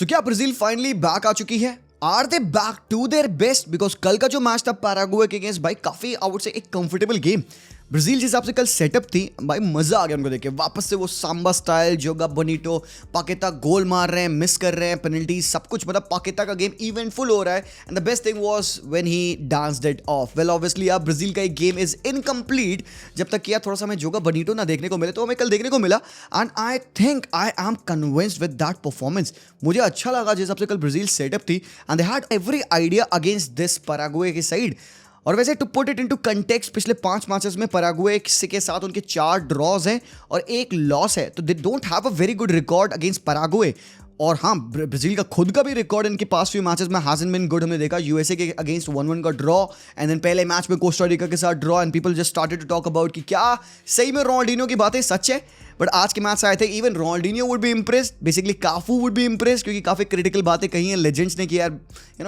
सो क्या Brazil finally back आ चुकी है? Are they back to their best? Because कल का जो मैच था पैराग्वे के अगेंस्ट, भाई काफी आई वुड से एक कंफर्टेबल गेम ब्राजील जिस हिसाब से कल सेटअप थी, भाई मजा आ गया उनको देख के। वापस से वो सांबा स्टाइल, जोगा बोनीटो, पाकेता गोल मार रहे हैं, मिस कर रहे हैं, पेनल्टी, सब कुछ, मतलब पाकेता का गेम इवेंटफुल हो रहा है। And the best thing was when he danced it of. Well obviously अब ब्राजील का एक गेम इज इनकम्प्लीट जब तक कि थोड़ा सा हमें जोगा बोनीटो ना देखने को मिले, तो हमें कल देखने को मिला। And I think I am convinced with that performance. मुझे अच्छा लगा जिस हिसाब से कल ब्राजील सेटअप थी and they had every idea against this Paraguay की साइड। और वैसे to put it into context, पिछले 5 मैचेस में पैराग्वे के साथ उनके 4 ड्रॉज हैं और 1 लॉस है, तो they don't have a very good record against Paraguay. और हाँ, ब्राजील का खुद का भी रिकॉर्ड इनके पास फ्यू मैचेस में हैजंट बीन गुड। हमने देखा यूएसए के अगेंस्ट 1-1 का ड्रॉ, एंड देन पहले मैच में कोस्टा रिका के साथ draw, and people just started to talk about कि क्या सही में रोनाल्डिनो की बातें सच है। बट आज के मैच से आए थे even Ronaldinho would be impressed, basically काफू would be impressed, क्योंकि काफी क्रिटिकल बातें कही हैं लेजेंड्स ने कि यार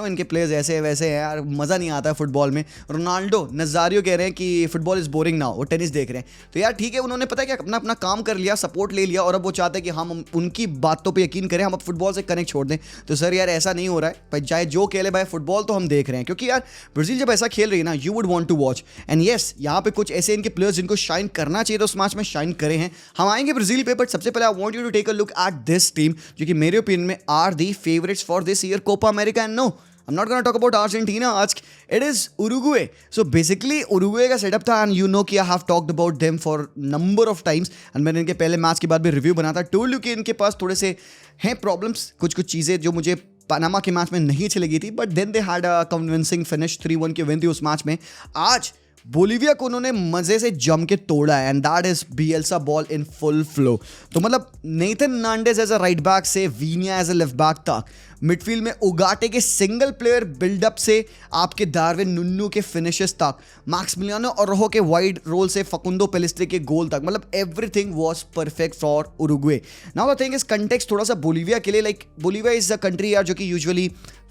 इनके प्लेयर्स ऐसे वैसे हैं यार, मजा नहीं आता है फुटबॉल में। रोनाल्डो नजारियो कह रहे हैं कि फुटबॉल इज बोरिंग नाउ, वो टेनिस देख रहे हैं। तो यार ठीक है, उन्होंने पता है कि अपना अपना काम कर लिया, सपोर्ट ले लिया, और अब वो चाहते हैं कि हम उनकी बातों पर यकीन करें, हम अब फुटबॉल से कनेक्ट छोड़ दें। तो सर यार ऐसा नहीं हो रहा है भाई, चाहे जो खेले भाई, फुटबॉल तो हम देख रहे हैं, क्योंकि यार ब्राजील जब ऐसा खेल रही है ना, you would want to watch. And yes, यहाँ पे कुछ ऐसे इनके प्लेयर्स जिनको शाइन करना चाहिए तो उस मैच में शाइन करे हैं। हम आएंगे ब्राजील पे, बट सबसे पहले I want you to take a look at this team, जो कि मेरे ओपिनियन में are the favourites for this year Copa America. And no, I'm not gonna talk about Argentina. आज it is Uruguay. So basically Uruguay का setup था, and you know कि I have talked about them for number of times. And मैंने इनके पहले match के बाद भी रिव्यू बना था, told you कि इनके पास थोड़े से हैं प्रॉब्लम्स, कुछ चीज़ें जो मुझे पनामा के मैच में नहीं अच्छी लगी थी, but then they had a convincing finish, 3-1 की विन थी उस मैच में। आज बोलीविया को उन्होंने मजे से जम के तोड़ा है, and that is Bielsa ball in full flow. तो मतलब Nathan Nandez as a right back से Vina as a left back तक, मिडफील्ड में उगाटे के सिंगल प्लेयर बिल्डअप से आपके डार्विन नुन्नू के फिनिशेस तक, मैक्सिमिलियानो अरोहो के वाइड रोल से फकुंदो पेलिस्ट्रे के गोल तक, मतलब everything was perfect for Uruguay. Now the thing is context थोड़ा सा बोलीविया के लिए, like Bolivia is a country यार जो कि यूजुअली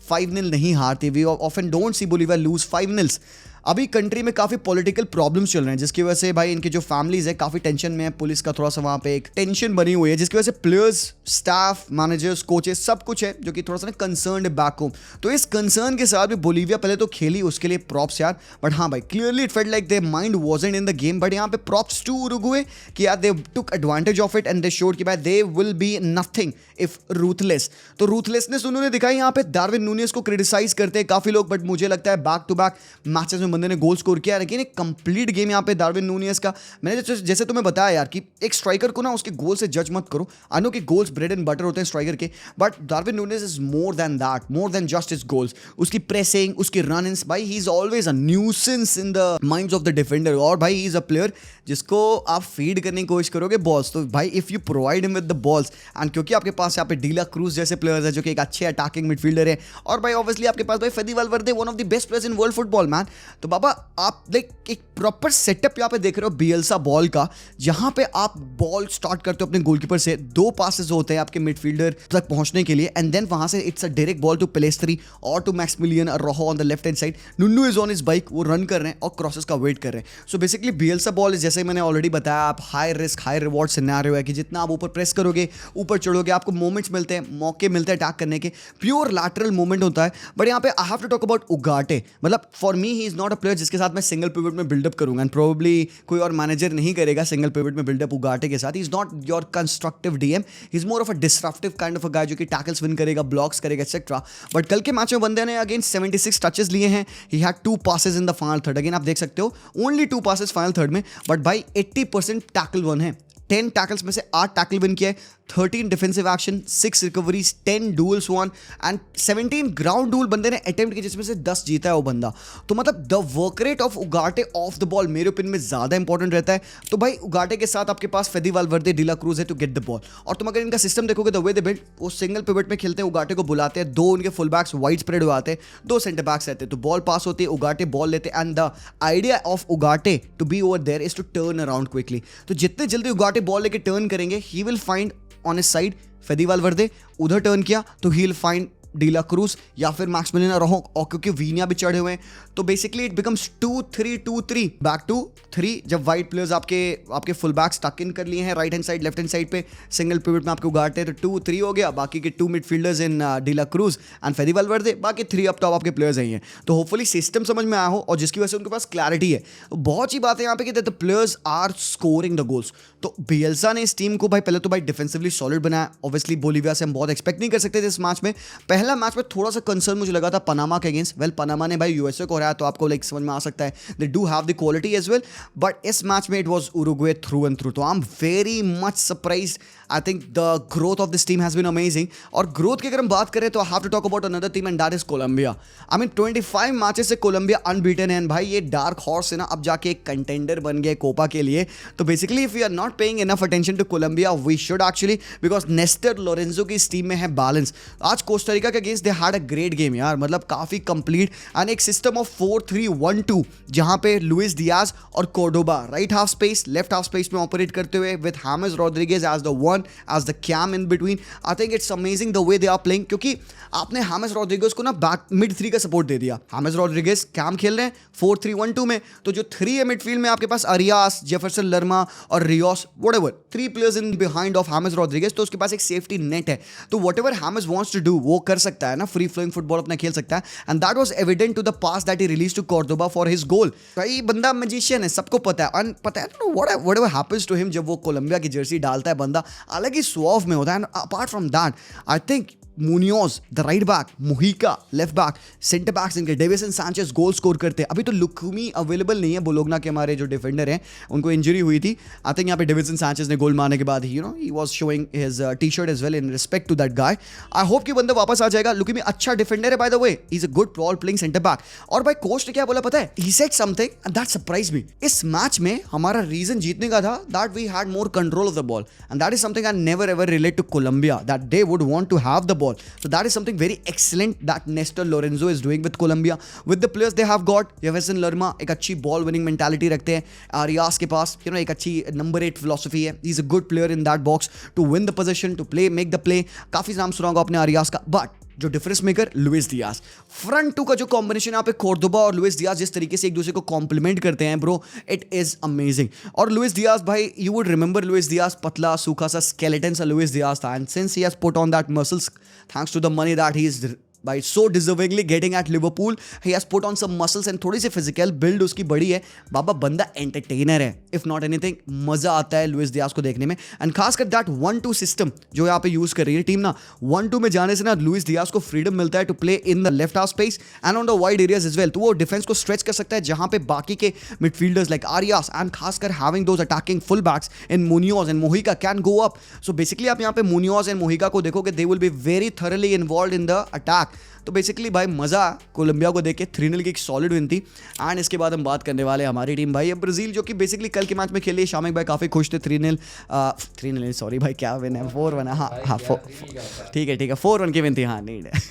5-0 नहीं हारती। We often don't see Bolivia lose 5-0। अभी कंट्री में काफ़ी पॉलिटिकल प्रॉब्लम्स चल रहे हैं, जिसकी वजह से भाई इनके जो फैमिलीज है काफ़ी टेंशन में है। पुलिस का थोड़ा सा वहाँ पे एक टेंशन बनी हुई है, जिसकी वजह से प्लेयर्स, स्टाफ, मैनेजर्स, कोचेस, सब कुछ है जो कि थोड़ा सा ना कंसर्न है बैक होम। तो इस कंसर्न के साथ भी बोलीविया पहले तो खेली, उसके लिए प्रॉप्स यार। बट हाँ भाई, clearly it felt like their mind wasn't in the game, but यहाँ पे प्रॉप्स टू उरुग्वे कि यार they took advantage of it and they showed कि भाई they will be nothing if ruthless. तो रूथलेसनेस उन्होंने दिखाई यहाँ पे। डार्विन नूनियस को क्रिटिसाइज करते हैं काफ़ी लोग, बट मुझे लगता है बैक टू बैक मैचेस में बंदे ने गोल स्कोर किया, लेकिन एक कंप्लीट गेम यहाँ पे डार्विन नूनियस का। मैंने जैसे तुम्हें बताया यार कि एक स्ट्राइकर को ना उसके गोल से जज मत करो। आई नो कि गोल्स ब्रेड एंड बटर होते हैं स्ट्राइकर के, but Darwin Nunez is more than that, more than just his goals. उसकी प्रेसिंग, उसकी रन-इन्स, भाई he is always a nuisance in the minds of the defender. और भाई ही is a player जिसको आप फीड करने की कोशिश करोगे बॉल्स, तो भाई if you provide him with the balls, and क्योंकि आपके पास यहाँ पे डीला क्रूज जैसे प्लेयर्स है जो कि एक अच्छे अटैकिंग मिडफील्डर है, और भाई ऑब्वियसली आपके पास भाई Fede Valverde, one of the best players in world football man. तो बाबा आप लाइक एक प्रॉपर सेटअप यहाँ पे देख रहे हो बियल्सा बॉल का, जहां पे आप बॉल स्टार्ट करते हो अपने गोलकीपर से, 2 पासेस होते हैं आपके मिडफील्डर तक पहुंचने के लिए, एंड देन वहां से it's a direct ball to Pellistri और to Maximiliano Araujo on the left hand side. Nunez is on his bike, वो रन कर रहे हैं और क्रॉसेस का वेट कर रहे हैं। सो बेसिकली बियल्सा बॉल जैसे मैंने ऑलरेडी बताया, आप high risk high reward scenario है कि जितना आप ऊपर प्रेस करोगे, ऊपर चढ़ोगे, आपको मोमेंट्स मिलते हैं, मौके मिलते हैं अटैक करने के, प्योर लैटरल मूवमेंट होता है। बट यहाँ पे I have to talk about Ugarte. मतलब for me he is not a player जिसके साथ मैं सिंगल पिवट में बिल्डअप करूंगा, एंड प्रोबेबली कोई और मैनेजर नहीं करेगा सिंगल पिवट में बिल्डअप उगाटे के साथ। He is not your constructive DM, he is more of a disruptive kind of a guy जो कि टैकल्स विन करेगा, ब्लॉक्स करेगा, एक्सेट्रा। बट कल के मैच में बंदे ने अगेंस्ट 76 टचेस लिए हैं, he had 2 passes in the final third. Again आप देख सकते हो ओनली 2 पासेस फाइनल थर्ड में, बट भाई 80% टैकल वन है। 10 टैकल्स में से 8 टैकल विन किया है, 13 defensive action, 6 recoveries, 10 duels one and 17 ground dual बंदे ने अटेम्प्ट किए, जिसमें से 10 जीता है वो बंदा। तो मतलब the work rate of उगाटे of the ball मेरे ओपिनियन में ज़्यादा इंपॉर्टेंट रहता है। तो भाई उगाटे के साथ आपके पास फेदी वालवर्दे, डीला क्रूज है टू गेट द बॉल। और तुम अगर इनका सिस्टम देखोगे, द वे दे बिल्ड, वो सिंगल पिवट में खेलते हैं, उगाटे को बुलाते हैं, 2 उनके फुल बैक्स वाइड स्प्रेड हुए आते हैं, 2 सेंटर बैक्स रहते हैं, तो बॉल पास होती है, उगाटे बॉल लेते हैं, and the idea of Ugarte to be over there is to turn around quickly. तो जितने जल्दी उगाटे बॉल लेके टर्न करेंगे, he will find on his side Fede Valverde, उधर टर्न किया तो he will find de la Cruz या फिर मैक्सिमिलियन अरोहो, और क्योंकि वीनिया भी चढ़े हुए हैं तो basically it becomes 2-3-2-3 back to 3 जब वाइट प्लेयर्स आपके फुल बैक स्टक इन कर लिए हैं right hand side left hand side पे सिंगल पिवट में आपको उगाड़ते हैं तो 2-3 हो गया, बाकी के 2 midfielders in Dila cruise and फेदी वाल्वर्दे, बाकी 3 अप टॉप आपके प्लेयर्स हैं। तो होपफुली सिस्टम समझ में आया हो और जिसकी वजह से उनके पास क्लैरिटी है। बहुत सी बात है यहाँ पे कि the players are scoring the goals. तो बियल्सा ने इस टीम को भाई पहले तो भाई डिफेंसिवली सॉलिड बनाया। ऑब्वियसली बोलीविया से हम बहुत एक्सपेक्ट नहीं कर सकते थे इस मैच में। पहला मैच में थोड़ा सा कंसर्न मुझे लगा था पनामा के अगेंस्ट। वेल पनामा ने भाई यूएसए को हराया तो आपको लाइक समझ में आ सकता है they do have the quality as well, but इस मैच में it was Uruguay through and through. तो I am very much surprised. I think the growth of this team has been amazing. और growth की अगर हम बात करें तो I have to talk about another team and that is Colombia. I mean 25 matches से Colombia unbeaten है भाई। ये डार्क हॉर्स है ना, अब जाके एक कंटेंडर बन गए कोपा के लिए। तो basically if we are not paying enough attention to Colombia we should actually, because Nestor Lorenzo की इस टीम में है बैलेंस। आज कोस्टारिका के against they had a great game यार, मतलब काफी कंप्लीट एंड एक सिस्टम ऑफ 4-3-1-2 जहां पे लुइस डियाज और Cordoba right half space left half space में ऑपरेट करते हुए with James Rodriguez as the one as the CAM in between. I think it's amazing the way they are playing, क्योंकि आपने हामेस Rodriguez को ना back mid 3 का support दे दिया। हामेस Rodriguez cam खेल रहे हैं 4-3-1-2 में, तो जो 3 है मिडफील्ड में आपके पास अरियास, जेफरसन लर्मा और Rios, whatever 3 players in behind of James Rodriguez, तो उसके पास एक सेफ्टी नेट है। तो whatever James wants to do वो कर सकता है ना, फ्री फ्लोइंग फुटबॉल अपना खेल सकता है। And that was evident to the pass that he release to Cordoba for his goal. भाई बंदा मैजिशियन है, सबको पता है। और पता है ना व्हाटएवर हैपेंस टू हिम, जब वो कोलंबिया की जर्सी डालता है बंदा अलग ही स्वाव में होता है। And apart from that I think Munoz the right back, Mojica left back, centre backs इनके डेविसन सैंचेज गोल स्कोर करते हैं। अभी तो लुकुमी अवेलेबल नहीं है, बोलोग्ना के हमारे जो डिफेंडर हैं उनको इंजरी हुई थी। आई थिंक यहाँ पे डेविसन सैंचेज ने गोल मारने के बाद ही was showing his t-shirt as well in respect to that guy. I hope कि बंदा वापस आ जाएगा। लुकुमी अच्छा डिफेंडर है by the way, he is a good ball playing centre back. और भाई कोच ने क्या बोला पता है, he said something and that surprise me. इस मैच में हमारा रीजन जीतने का था that we had more control of the ball and that is something I never ever relate to Colombia, that they would want to have the ball. So that is something very excellent that Nestor Lorenzo is doing with Colombia with the players they have got। Jefferson Lerma एक अच्छी ball winning mentality रखते हैं। आरियास के पास एक अच्छी number 8 philosophy है। He is a good player in that box to win the position, to play, make the play. काफी नाम सुना होगा आपने आरियास का, बट जो difference maker Luis Diaz. Front 2 का जो कॉम्बिनेशन यहाँ पे कोर्डोबा और लुइस डियाज जिस तरीके से एक दूसरे को कॉम्प्लीमेंट करते हैं ब्रो, इट इज अमेजिंग। और लुइस डियाज भाई, you would remember Luis Diaz पतला सूखा सा स्केलेटन सा लुइस डियाज था, and since he has put on that muscles thanks to the money that he is by so deservingly getting at Liverpool, he has put on some muscles and थोड़ी सी physical build उसकी बड़ी है। बाबा बंदा entertainer है, if not anything मजा आता है Luis Diaz को देखने में। एंड खासकर दैट 1-2 सिस्टम जो यहाँ पे यूज कर रही है टीम ना, 1-2 में जाने से ना लुइस डियाज को फ्रीडम मिलता है to play in the left half space and on the wide areas as well. तो वो डिफेंस को स्ट्रेच कर सकता है जहां पे बाकी के मिडफील्डर्स लाइक आरियास एंड खासकर having those attacking full backs in Munoz and Mojica can go up. So basically आप यहाँ पे मुनियोज एंड मोहिका को देखोगे, they will be very thoroughly involved in the attack. तो बेसिकली भाई मजा Colombia को देख के 3-0 की एक सॉलिड विन थी। एंड इसके बाद हम बात करने वाले हमारी टीम भाई ब्राजील, जो कि बेसिकली कल के मैच में खेली। शामिक भाई काफ़ी खुश थे। 3-0 सॉरी भाई, क्या विन है, 4-1 है। हाँ ठीक है 4-1 की विन थी। हाँ नीड है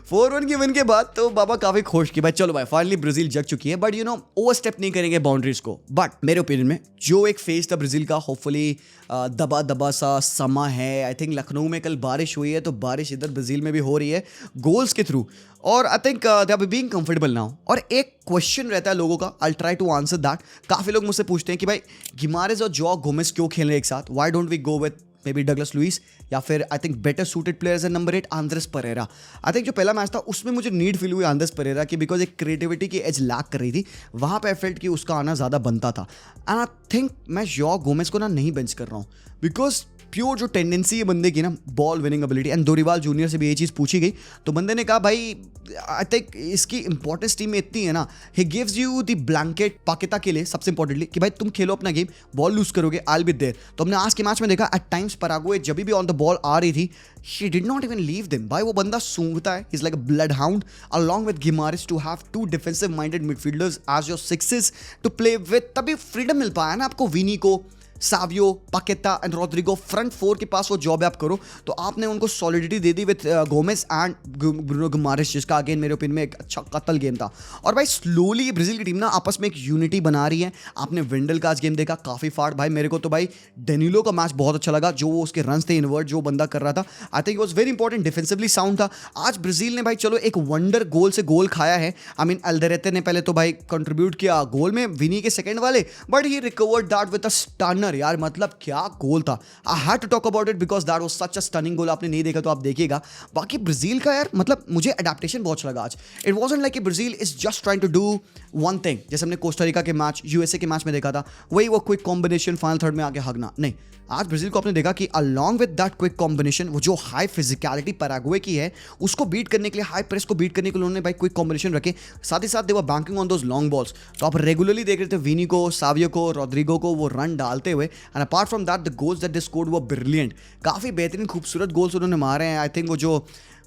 4-1 की विन के बाद तो बाबा काफी खुश की भाई, चलो भाई फाइनली ब्राजील जग चुकी है। बट ओवर स्टेप नहीं करेंगे बाउंड्रीज को। बट मेरे ओपिनियन में जो एक फेज था ब्राजील का, होपफुली दबा सा समा है। आई थिंक लखनऊ में कल बारिश हुई है, तो बारिश इधर ब्राजील में भी हो रही है गोल्स के थ्रू। और I think they are being comfortable now. और एक क्वेश्चन रहता है लोगों का, I try to answer that. काफी लोग मुझसे पूछते हैं कि भाई गिमारेज और जॉ गोमेज क्यों खेल रहे एक साथ, why don't we go with maybe Douglas Luiz, या फिर I think better suited players and number 8 Andreas Pereira. I think जो पहला मैच था उसमें मुझे नीड फील हुई आंद्रेस परेरा की, बिकॉज एक क्रिएटिविटी की एज लैक कर रही थी वहाँ पे। आई फेल्ट कि उसका आना ज़्यादा बनता था। एंड आई थिंक मैं जॉ गोमेज को ना नहीं बेंच कर रहा हूँ, बिकॉज प्योर जो टेंडेंसी है बंदे की ना, ball winning ability. And Dorival Junior से भी ये चीज़ पूछी गई तो बंदे ने कहा भाई आई थिंक इसकी इंपॉर्टेंस टीम में इतनी है ना, he gives you the blanket Paqueta के लिए सबसे इंपॉर्टेंटली कि भाई तुम खेलो अपना गेम, बॉल लूज करोगे आई विल बी देयर। तो हमने आज के मैच में देखा एट टाइम्स पराग्वे जब भी ऑन द बॉल आ रही थी, she did not even leave them. भाई वो बंदा सूंघता है, is like a bloodhound along with Guimaraes to have 2 defensive minded midfielders as your sixes to play with. तभी फ्रीडम मिल पाया ना आपको विनी को, Savio, Paqueta and Rodrygo, front four के पास वो जॉब आप करो, तो आपने उनको सॉलिडिटी दे दी with Gomes and Bruno Guimaraes, जिसका अगेन मेरे ओपिनियन में एक अच्छा कतल गेम था। और भाई स्लोली ब्राजील की टीम ना आपस में एक यूनिटी बना रही है। आपने विंडल का आज गेम देखा, काफी फाड़ भाई। मेरे को तो भाई डेनिलो का मैच बहुत अच्छा लगा, जो वो उसके रन थे इन्वर्ट जो बंदा कर रहा था, I think was very important, defensively sound था। आज ब्राजील ने भाई चलो एक वंडर गोल से गोल खाया है। आई मीन अल्देरेते ने पहले तो भाई कंट्रीब्यूट किया गोल में, विनी के सेकंड वाले, but he recovered that with a stunner यार, मतलब क्या गोल था। I had to talk about it because that was such a stunning goal. आपने नहीं देखा तो आप देखिएगा। बाकी ब्राजील का यार मतलब मुझे अडैप्टेशन बहुत अच्छा लगा आज। इट वाजंट लाइक कि Brazil is just trying to do one thing, जैसे हमने कोस्टारिका के मैच, यूएसए के मैच में देखा था, वही वो क्विक कॉम्बिनेशन फाइनल थर्ड में आके हगना नहीं। आज ब्राजील को आपने देखा कि along with that quick combination, वो जो हाई फिजिकलिटी पैराग्वे की है उसको बीट करने के लिए, हाई प्रेस को बीट करने के लिए उन्होंने भाई क्विक कॉम्बिनेशन रखे, साथ ही साथ they were banking on those long balls. तो आप रेगुलरली देख रहे थे विनी को, सावियो को, रोड्रिगो को वो रन डालते हुए, and apart from that the goals that they scored were brilliant. काफी बेहतरीन खूबसूरत गोल्स उन्होंने मारे हैं। आई थिंक वो जो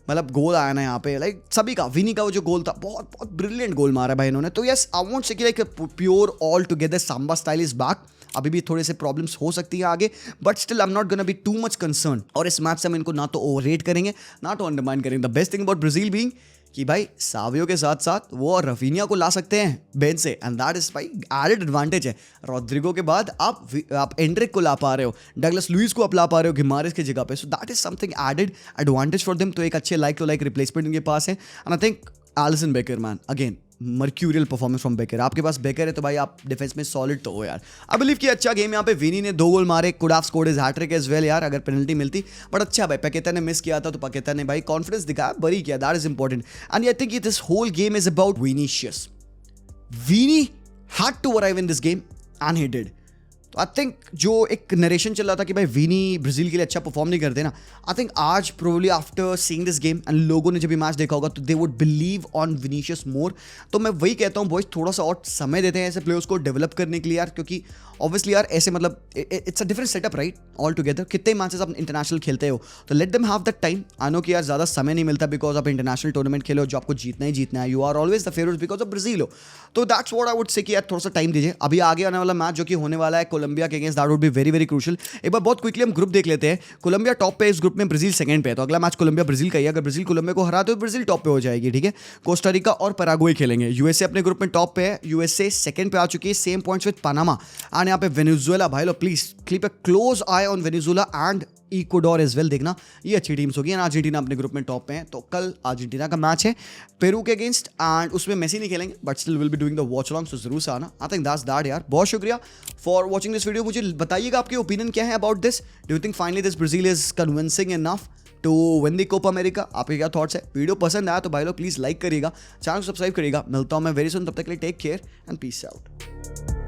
मतलब गोल आया ना यहाँ पे, लाइक सभी का, विनी का वो जो गोल था, बहुत बहुत ब्रिलियंट गोल मारा भाई इन्होंने। तो यस, आई वोंट से कि like pure all together Samba style is back. अभी भी थोड़े से प्रॉब्लम्स हो सकती है आगे, but still I am not gonna be too much concern. और इस मैच से हम इनको ना तो ओवररेट करेंगे ना तो अंडरमाइन करेंगे। The best thing about Brazil being कि भाई सावियो के साथ साथ वो रफीनिया को ला सकते हैं बेंच से, एंड दैट इज भाई एडेड एडवांटेज है। रोड्रिगो के बाद आप एंड्रिक को ला पा रहे हो, डगलस लुइस को आप ला पा रहे हो गिमारेस की जगह पे, so that is something added advantage for them. तो एक अच्छे लाइक टू लाइक रिप्लेसमेंट उनके पास है। And I think Allison baker man again mercurial performance from baker. आपके पास बेकर है तो भाई आप डिफेंस में सॉलिड तो हो यार। आई बिलीव कि अच्छा गेम यहाँ पे विनी ने 2 गोल मारे, could have scored his hat-trick as well यार अगर पेनल्टी मिलती, बट अच्छा भाई पैकेटा ने मिस किया था तो पैकेटा ने भाई कॉन्फिडेंस दिखाया, बरी किया, that is important. And I think this whole game is about Vinicius. Vini had to arrive in this game and he did. तो आई थिंक जो एक नरेशन चल रहा था कि भाई विनी ब्राजील के लिए अच्छा परफॉर्म नहीं करते ना, आई थिंक आज probably after seeing this game and लोगों ने जब भी मैच देखा होगा तो they would believe on Vinicius more. तो मैं वही कहता हूँ बॉयज, थोड़ा सा और समय देते हैं ऐसे प्लेयर्स को डेवलप करने के लिए यार, क्योंकि ऑब्वियसली यार ऐसे मतलब it's a different setup right all together. कितने मैचेस आप इंटरनेशनल खेलते हो तो let them have that time. I know कि यार ज़्यादा समय नहीं मिलता बिकॉज आप इंटरनेशनल टूर्नामेंट खेलो जो आपको जीतना ही जीतना है, you are always the favourite because of Brazil हो। तो that's what I would say कि यार थोड़ा सा टाइम दीजिए। अभी आगे आने वाला मैच जो कि होने वाला है कोलंबिया के against, that would be very very crucial. एक बार बहुत क्विकली हम ग्रुप देख लेते हैं। कोलंबिया टॉप पे, इस ग्रुप में ब्राजील सेकंड पे है, तो अगला मैच कोलंबिया ब्राजील का ही है। अगर ब्राजील कोलंबिया को हरा तो ब्राजील टॉप पे हो जाएगी, ठीक है। कोस्टारिका और पैराग्वे खेलेंगे। यूएसए अपने ग्रुप में टॉप पे है, यूएसए सेकंड पे आ चुकी है, same points with Panama. And यहाँ पे वेनेजुएला, भाई लो please keep a close eye on Venezuela and Ecuador as well, देखना ये अच्छी टीम्स होगी। एंड अर्जेंटीना अपने ग्रुप में टॉप पे है, तो कल अर्जेंटीना का मैच है पेरू के अगेंस्ट, एंड उसमें मेसी नहीं खेलेंगे but still will be doing the watch along, so जरूर से आना। आई थिंक दैट्स दैट यार। बहुत शुक्रिया फॉर वॉचिंग दिस वीडियो। मुझे बताइएगा आपके ओपिनियन क्या है about this. Do you think finally this Brazil is convincing enough to win the Copa America? आपके क्या थॉट्स है? वीडियो पसंद आया तो भाई लोग प्लीज लाइक करिएगा, चैनल को सब्सक्राइब करिएगा। मिलता हूँ मैं वेरी सुन, तब तक के लिए take care and peace out.